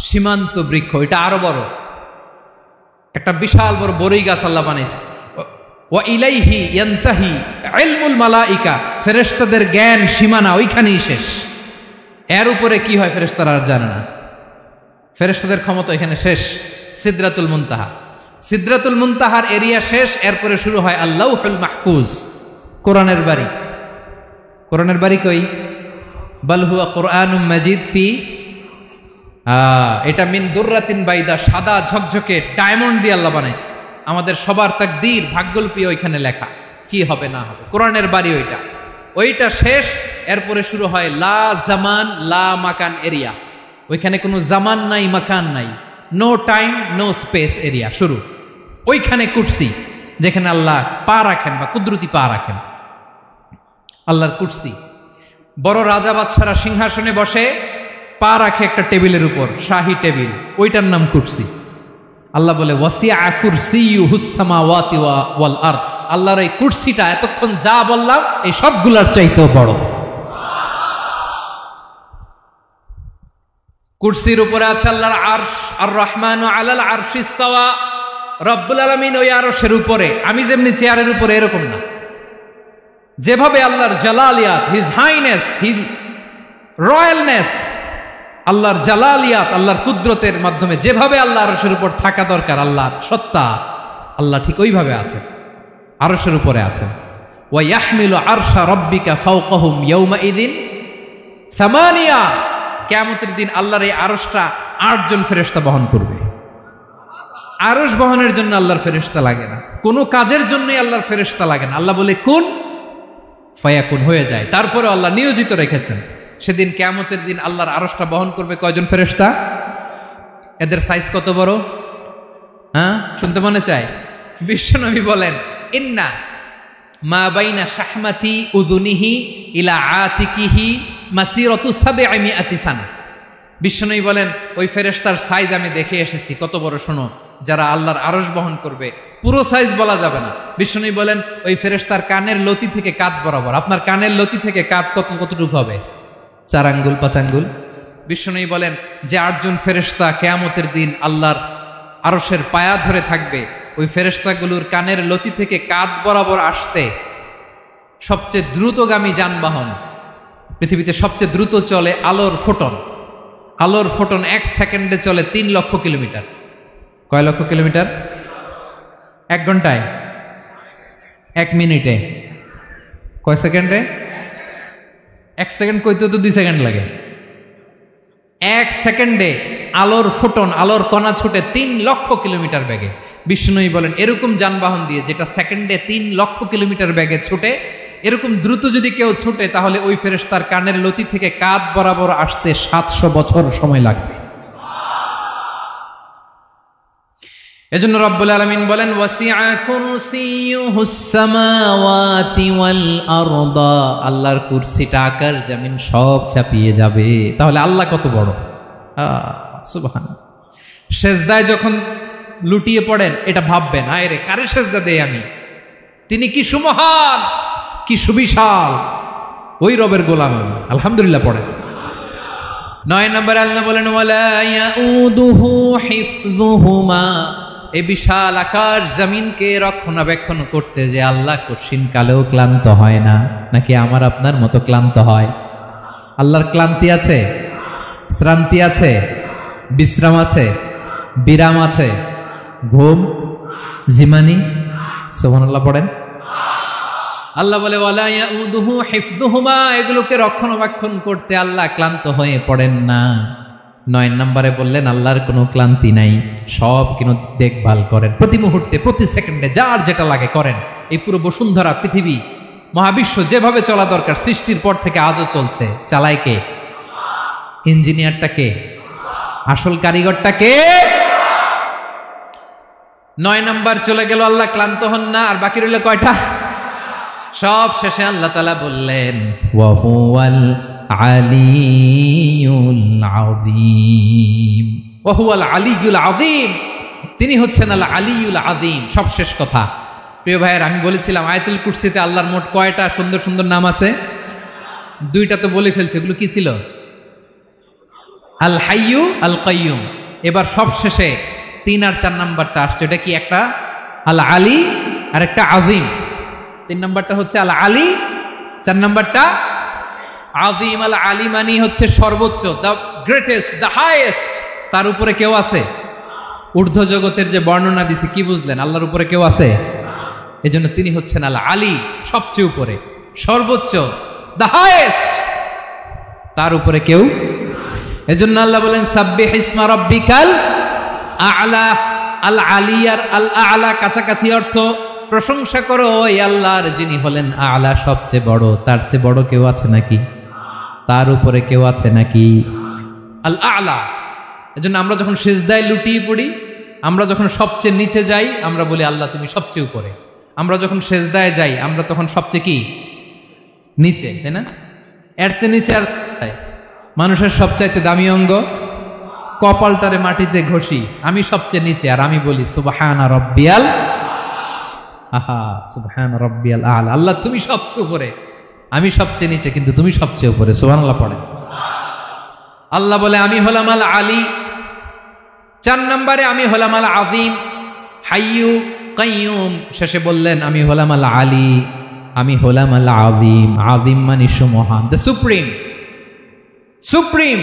সীমান্ত বৃক্ষ। এটা আরো বড়, একটা বিশাল বড় বড়ই গাছ আল্লাহ বানাইছে। ওয়া ইলাইহি ইয়ানতাহি ইলমুল মালাইকা, ফেরেশতাদের জ্ঞান সীমানা ওইখানেই শেষ। এর উপরে কি হয় ফেরেশতারা আর জানে না। ফেরেশতাদের ক্ষমতা এখানে শেষ। সিদরাতুল মুনতাহা, সিদরাতুল মুনতাহার এরিয়া শেষ। এরপরে শুরু হয় আল্লাহুল মাহফুজ, কোরআনের বাড়ি। কোরআনের বাড়ি কই? বাল হুয়া কুরআনুম মাজিদ ফি, এটা মিন দুররাতিন বাইদা, সাদা ঝকঝকে ডায়মন্ড দিয়ে আল্লাহ বানাইছে। আমাদের সবার তাকদীর ভাগ্যলিপি ওইখানে লেখা, কি হবে না হবে। কোরআনের বাড়ি ওইটা, ওইটা শেষ। এরপরে শুরু হয় লা জামান লা মাকান এরিয়া। ওইখানে কোনো জামান নাই, মাকান নাই, no time no space area শুরু। ওইখানে কুরসি, যেখানে আল্লাহ পা রাখেন বা কুদরতি পা রাখেন, আল্লাহর কুরসি। বড় রাজা বাদশারা সিংহাসনে বসে পা রাখে একটা টেবিলের উপর, শাহী টেবিল, ওইটার নাম কুরসি। আল্লাহ বলে ওয়াসিআ কুরসিয়ুহুস সামাওয়াতি ওয়াল আরদ, আল্লাহর এই কুরসিটা এতক্ষণ যা বললাম এই সবগুলার চাইতেও বড়। কুরসির উপরে আছে আল্লাহর আরশ। আর রহমানু আলাল আরশি ইস্তাওয়া, রব্বুল আলামিন ওই আরশের উপরে। আমি যেমনি চেয়ারের উপরে এরকম না, যেভাবে আল্লাহর জালালিয়াত, হিজ হাইনেস, হিজ রয়্যালনেস, আল্লাহর জালালিয়াত, আল্লাহর কুদরতের মাধ্যমে যেভাবে আল্লাহ আরশের উপর থাকা দরকার, আল্লাহর সত্তা, আল্লাহ ঠিক ওইভাবে আছেন, আরশের উপরে আছেন। ওয়া ইয়াহমিলু আরশা রাব্বিকা ফাওকাহুম ইয়াওমাইযিন সামানিয়া, কিয়ামতের দিন আল্লাহর এই আরশটা 8 জন ফেরেশতা বহন করবে। আরশ বহনের জন্য আল্লাহর ফেরেশতা লাগে না, কোনো কাজের জন্যই আল্লাহর ফেরেশতা লাগে না। আল্লাহ বলে কুন ফায়াকুন, হয়ে যায়। তারপরে আল্লাহ নিয়োজিত রেখেছেন। সেদিন কিয়ামতের দিন আল্লাহর আরশটা বহন করবে কয়জন ফেরেশতা? এদের সাইজ কত বড়? হ্যাঁ, শুনতে মনে চায়? বিশ্বনবী বলেন ইন্না মা বাইনা শাহমাতি উযুনিহি ইলা আতিকিহি মাসিরাতু 700 সানা। বিশ্বনবী বলেন ওই ফেরেশতার সাইজ আমি দেখে এসেছি। কত বড় শোনো, যারা আল্লাহর আরশ বহন করবে, পুরো সাইজ বলা যাবে না। বিশ্বনবী বলেন ওই ফেরেশতার কানের লতি থেকে কাঁধ বরাবর। আপনার কানের লতি থেকে কাঁধ কতটুকু হবে? 4 আঙ্গুল 5 আঙ্গুল। বিশ্বনবী বলেন যে 8 জন ফেরেশতা কিয়ামতের দিন আল্লাহর আরশের পায়া ধরে থাকবে, ওই ফেরেশতাগুলোর কানের লতি থেকে কাঁধ বরাবর আসতে সবচেয়ে দ্রুতগামী যানবাহন, পৃথিবীতে সবচেয়ে দ্রুত চলে আলোর ফোটন, আলোর ফোটন 1 সেকেন্ডে চলে 3 লক্ষ কিলোমিটার। কয় লক্ষ কিলোমিটার? 1 ঘন্টায়, 1 মিনিটে, কয় সেকেন্ডে? 1 সেকেন্ড কইতে তো 2 সেকেন্ড লাগে। 1 সেকেন্ডে আলোর ফোটন, আলোর কণা ছুটে 3 লক্ষ কিলোমিটার বেগে। বিষ্ণুই বলেন এরকম যানবাহন দিয়ে যেটা সেকেন্ডে 3 লক্ষ কিলোমিটার বেগে ছুটে, এরকম দ্রুত যদি কেউ ছুটে তাহলে ওই ফেরেশতার কানের লতি থেকে কাঁধ বরাবর আসতে 700 বছর সময় লাগবে। এজন্য রব্বুল আলামিন বলেন ওয়াসিআ কুরসিয়ুহুস সামাওয়াতি ওয়াল আরদা, আল্লাহর কুরসিটা আকাশ জমিন সব চাপিয়ে যাবে। তাহলে আল্লাহ কত বড়! সুবহানাল্লাহ। সেজদায় যখন লুটিয়ে পড়েন এটা ভাববেন, আয় রে কারে সেজদা দেই আমি, তিনি কি সুমহান, কি সুবিশাল, ওই রবের গোলাম আমি। আলহামদুলিল্লাহ পড়েন। 9 নম্বরে আল্লাহ বলেন ওয়ালা ইয়াউদুহু হিফযুহুমা, এই বিশাল আকাশ জমিনকে রক্ষণাবেক্ষণ করতে যে আল্লাহ কঠিন কালেও ক্লান্ত হয় না। নাকি আমার আপনার মতো ক্লান্ত হয়? আল্লাহর ক্লান্তি আছে, শ্রান্তি আছে, বিশ্রাম আছে, বিরাম আছে, ঘুম, জিমানি? সুবহানাল্লাহ পড়েন। আল্লাহ বলে ওয়ালা ইয়াউদুহু হিফযুহুমা, এগুলোকে রক্ষণাবেক্ষণ করতে আল্লাহ ক্লান্ত হয়ে পড়েন না। 9 নম্বরে বললেন আল্লাহর কোনো ক্লান্তি নাই, সব কিন্তু দেখভাল করেন, প্রতি মুহূর্তে প্রতি সেকেন্ডে যার যেটা লাগে করেন। এই পুরো বসুন্ধরা, পৃথিবী, মহাবিশ্ব যেভাবে চলা দরকার সৃষ্টির পর থেকে আজও চলছে। চালায় কে? ইঞ্জিনিয়ারটা কে? আসল কারিগরটা কে? 9 নম্বর চলে গেল, আল্লাহ ক্লান্ত হন না। আর বাকি রইল কয়টা? সব শেষে আল্লাহ তাআলা বললেন ওয়া হুয়াল আলিয়ুল আযীম, ওয়া হুয়াল আলিয়ুল আযীম, তিনি হচ্ছেন আল আলিয়ুল আযীম। সব শেষ কথা। প্রিয় ভাইয়ের, আমি বলেছিলাম আয়াতুল কুরসিতে আল্লাহর মোট কয়টা সুন্দর সুন্দর নাম আছে? 2টা তো বলে ফেলছে। এগুলো কি ছিল? আল হাইয়ু, আল কাইয়ুম। এবার সব শেষে 3 আর 4 নাম্বারটা আসছে। এটা কি? একটা আল আলী আর একটা আযীম। 3 নাম্বারটা হচ্ছে আল আলী, 4 নাম্বারটা আযীম। আল আলী মানে হচ্ছে সর্বোচ্চ, দ্য গ্রেটেস্ট, দ্য হাইয়েস্ট। তার উপরে কেউ আছে? ঊর্ধ্ব জগতের যে বর্ণনা দিছি, কি বুঝলেন? আল্লাহর উপরে কেউ আছে? এজন্য তিনি হচ্ছেন আল আলী, সবচেয়ে উপরে, সর্বোচ্চ, দ্য হাইয়েস্ট। তার উপরে কেউ? এজন্য আল্লাহ বলেন সাব্বিহ ইসমা রাব্বিকাল আ'লা। আল আলী আর আল আ'লা কাছাকাছি অর্থ। প্রশংসা করো ওই আল্লাহর যিনি হলেন আ'লা, সবচেয়ে বড়। তার চেয়ে বড় কেউ আছে নাকি? তার উপরে কেউ আছে নাকি? আল আ'লা। এজন্য আমরা যখন সিজদায় লুটিয়ে পড়ি, আমরা যখন সবচেয়ে নিচে যাই, আমরা বলি আল্লাহ তুমি সবচেয়ে উপরে। আমরা যখন সিজদায় যাই, আমরা তখন সবচেয়ে কি? নিচে, তাই না? এর চেয়ে নিচে আর মানুষের সবচাইতে দামি অঙ্গ কপালটারে মাটিতে ঘষি, আমি সবচেয়ে নিচে, আর আমি বলি সুবহানা রাব্বিয়াল আহা, সুবহানা রাব্বিয়াল আ'লা। আল্লাহ তুমি সবচেয়ে উপরে, আমি সবচেয়ে নিচে, কিন্তু তুমি সবচেয়ে উপরে। সুবহানাল্লাহ পড়েন। আল্লাহ বলে আমি হলাম আল আলী। 4 নম্বরে আমি হলাম আল আযীম, হাইয়ু কাইয়ুম। শেষে বললেন আমি হলাম আল আলী, আমি হলাম আল আযীম। আযীম মানে সুমহান, দ্য সুপ্রিম। সুপ্রিম।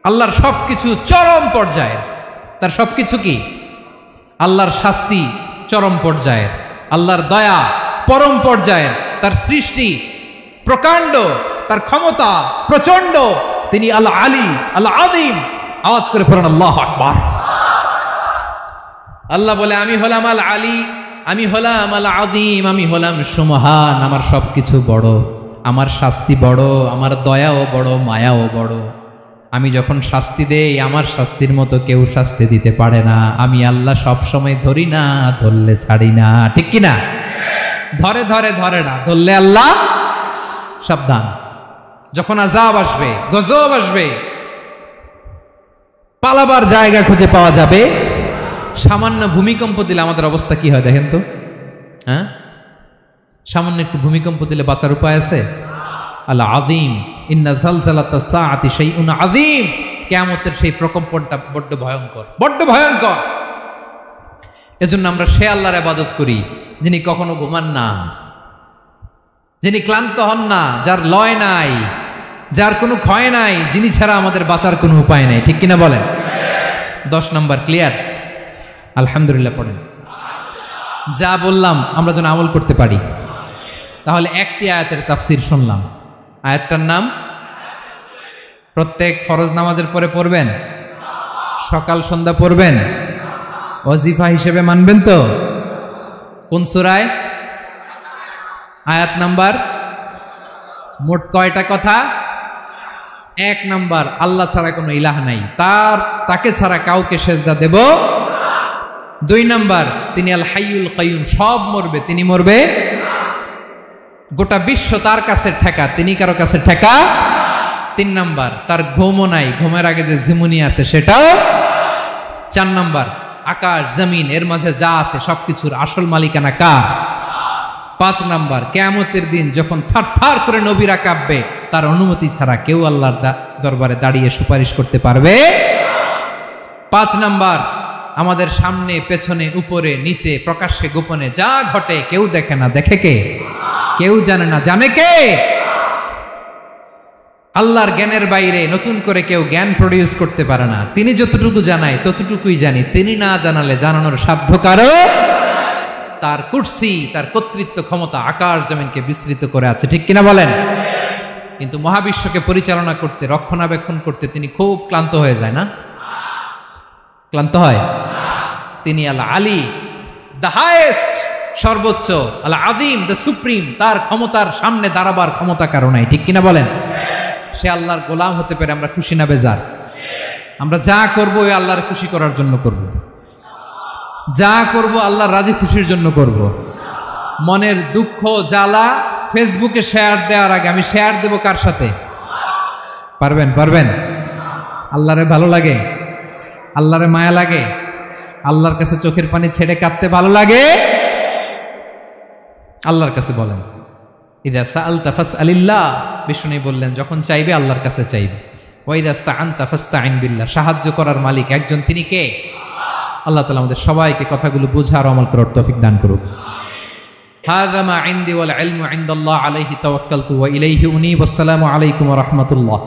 আল্লাহর সবকিছু চরম পর্যায়ে। তার সবকিছু কি? আল্লাহর শাস্তি চরম পর্যায়ের, আল্লাহর দয়া পরম পর্যায়ের, তার সৃষ্টি প্রকাণ্ড, তার ক্ষমতা প্রচন্ড। তিনি আল আলী, আল আযীম। আওয়াজ করে পড়েন আল্লাহু আকবার। আল্লাহ বলে আমি হলাম আল আলী, আমি হলাম আল আযীম, আমি হলাম সুমহান। আমার সবকিছু বড়, আমার শাস্তি বড়, আমার দয়াও বড়, মায়াও বড়। আমি যখন শাস্তি দেই, আমার শাস্তির মতো কেউ শাস্তি দিতে পারে না। আমি আল্লাহ সব সময় ধরি না, ধরলে ছাড়ি না। ঠিক কি না? ধরে ধরে ধরে না, ধরলে আল্লাহ সাবধান। যখন আযাব আসবে, গজব আসবে, পালাবার জায়গা খুঁজে পাওয়া যাবে। সামান্য ভূমিকম্প দিলে আমাদের অবস্থা কি হয় দেখেন তো? হ্যাঁ, সামান্য একটু ভূমিকম্প দিলে বাঁচার উপায় আছে? আল আযীম, ইন্না যালজালাতাস সাআতি শাইউন আযীম। কিয়ামতের সেই প্রকম্পনটা বড্ড ভয়ঙ্কর, বড্ড ভয়ঙ্কর। এজন্য আমরা সে আল্লাহর ইবাদত করি যিনি কখনো ঘুমান না, যিনি ক্লান্ত হন না, যার লয় নাই, যার কোনো ক্ষয় নাই, যিনি ছাড়া আমাদের বাঁচার কোনো উপায় নাই, ঠিক কিনা বলেন? 10 নম্বর ক্লিয়ার? আলহামদুলিল্লাহ পড়েন। যা বললাম আমরা যেন আমল করতে পারি। তাহলে একটি আয়াতের তাফসীর শুনলাম, আয়াতটার নাম প্রত্যেক ফরজ নামাজের পরে পড়বেন, সকাল সন্ধ্যা পড়বেন, ওয়াজিফা হিসেবে মানবেন তো? কোন সূরায়? আয়াত নাম্বার? মোট কয়টা কথা? 1 নাম্বার, আল্লাহ ছাড়া কোনো ইলাহ নাই, তাকে ছাড়া কাউকে সেজদা দেব। 2 নাম্বার, তিনি আল হাইয়ুল কাইয়ুম, সব মরবে, তিনি মরবে। গোটা বিশ্ব তার কাছে ঠেকা, তিনি কারো কাছে ঠেকা। 3 নাম্বার, তার ঘুমও নাই, ঘুমের আগে যে ঝিমুনি আছে সেটাও। 4 নাম্বার, আকাশ জমিন এর মাঝে যা আছে সবকিছুর আসল মালিকানা কার? 5 নাম্বার, কিয়ামতের দিন যখন থারথার করে নবীরা কাঁপবে, তার অনুমতি ছাড়া কেউ আল্লাহর দরবারে দাঁড়িয়ে সুপারিশ করতে পারবে। 5 নাম্বার, আমাদের সামনে পেছনে উপরে নিচে প্রকাশ্যে গোপনে যা ঘটে কেউ দেখে না, দেখে কে? কেউ জানে না, জানে কে? আল্লাহর জ্ঞানের বাইরে নতুন করে কেউ জ্ঞান প্রডিউস করতে পারে না। তিনি যতটুকু জানায় ততটুকুই জানি, তিনি না জানালে জানানোর সাধ্য কারো। তার কুরসি, তার কর্তৃত্ব ক্ষমতা আকাশ জমিনকে বিস্তৃত করে আছে, ঠিক কিনা বলেন? কিন্তু মহাবিশ্বকে পরিচালনা করতে, রক্ষণাবেক্ষণ করতে তিনি খুব ক্লান্ত হয়ে যায় না? ক্লান্ত হয়? তিনি আল আলী, দ্য হাইয়েস্ট, সর্বোচ্চ, আল আযীম, দ্য সুপ্রিম, তার ক্ষমতার সামনে দাঁড়াবার ক্ষমতা কারো নাই, ঠিক কিনা বলেন? সে আল্লাহর গোলাম হতে পারে, আমরা খুশি না বেজার? আমরা যা করবো ওই আল্লাহর খুশি করার জন্য করব, যা করব আল্লাহর রাজি খুশির জন্য করব। মনের দুঃখ জ্বালা ফেসবুকে শেয়ার দেওয়ার আগে আমি শেয়ার দেব কার সাথে? পারবেন? পারবেন? আল্লাহরে ভালো লাগে, আল্লাহরে মায়া লাগে, আল্লাহর কাছে চোখের পানি ছেড়ে কাঁদতে ভালো লাগে? আল্লাহর কাছে বলেন, ইদা সাআলতা ফাসআলিল্লাহ, বিষ্ণু বললেন যখন চাইবে আল্লাহর কাছে চাইবে। ওয়া ইদা ইসতাআনতা ফাসতাইন বিল্লাহ, সাহায্য করার মালিক একজন, তিনি কে? আল্লাহ তাআলা আমাদের সবাইকে কথাগুলো বোঝার আমল করার তৌফিক দান করুক। হাযা মা ইনদি ওয়াল ইলমু ইনদাল্লাহ আলাইহি তাওয়াক্কালতু ওয়া ইলাইহি উনীব। আসসালামু আলাইকুম ওয়া রাহমাতুল্লাহ।